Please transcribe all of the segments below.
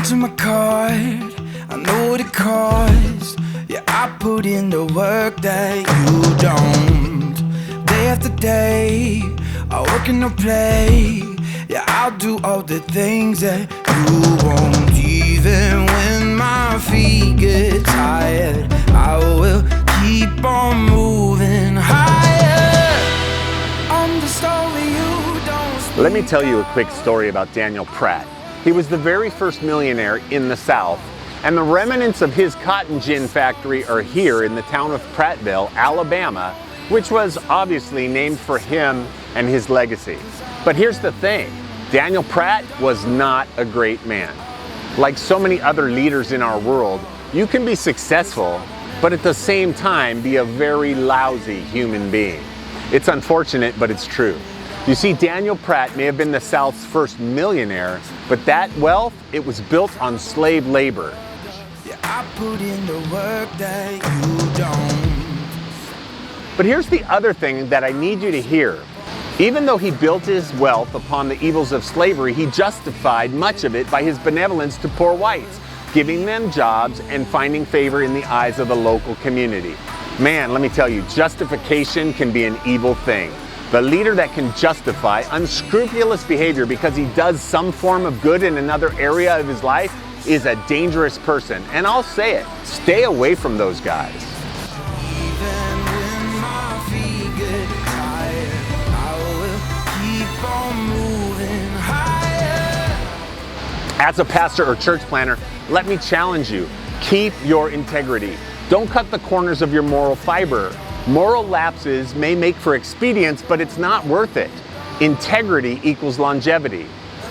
to my card, I know what it costs. Yeah, I put in the work that you don't. Day after day, I work and I play. Yeah, I'll do all the things that you won't. Even when my feet get tired, I will keep on moving higher. I'm the story you don't speak. Let me tell you a quick story about Daniel Pratt. He was the very first millionaire in the South, and the remnants of his cotton gin factory are here in the town of Prattville, Alabama, which was obviously named for him and his legacy. But here's the thing, Daniel Pratt was not a great man. Like so many other leaders in our world, you can be successful, but at the same time be a very lousy human being. It's unfortunate, but it's true. You see, Daniel Pratt may have been the South's first millionaire, but that wealth, it was built on slave labor. Yeah, I put in the work that you don't. But here's the other thing that I need you to hear. Even though he built his wealth upon the evils of slavery, he justified much of it by his benevolence to poor whites, giving them jobs and finding favor in the eyes of the local community. Man, let me tell you, justification can be an evil thing. The leader that can justify unscrupulous behavior because he does some form of good in another area of his life is a dangerous person. And I'll say it, stay away from those guys. As a pastor or church planner, let me challenge you. Keep your integrity. Don't cut the corners of your moral fiber. Moral lapses may make for expedience, but it's not worth it. Integrity equals longevity.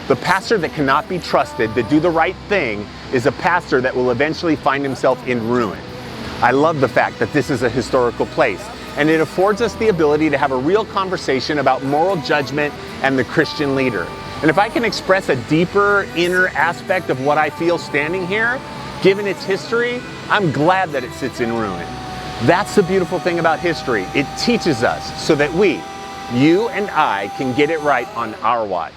The pastor that cannot be trusted to do the right thing is a pastor that will eventually find himself in ruin. I love the fact that this is a historical place, and it affords us the ability to have a real conversation about moral judgment and the Christian leader. And if I can express a deeper inner aspect of what I feel standing here, given its history, I'm glad that it sits in ruin. That's the beautiful thing about history. It teaches us so that we, you and I, can get it right on our watch.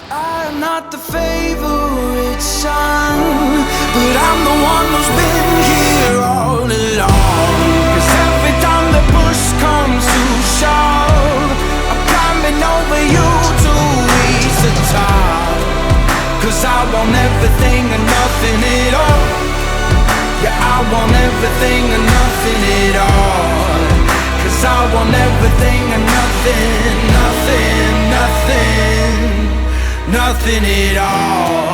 I'm not the favorite son, but I'm the one who's been here all along. 'Cause every time the push comes to shove, I'm climbing over you to reach the top. 'Cause I want everything and nothing at all. Yeah, I want everything and nothing at all. 'Cause I want everything and nothing, nothing, nothing, nothing at all.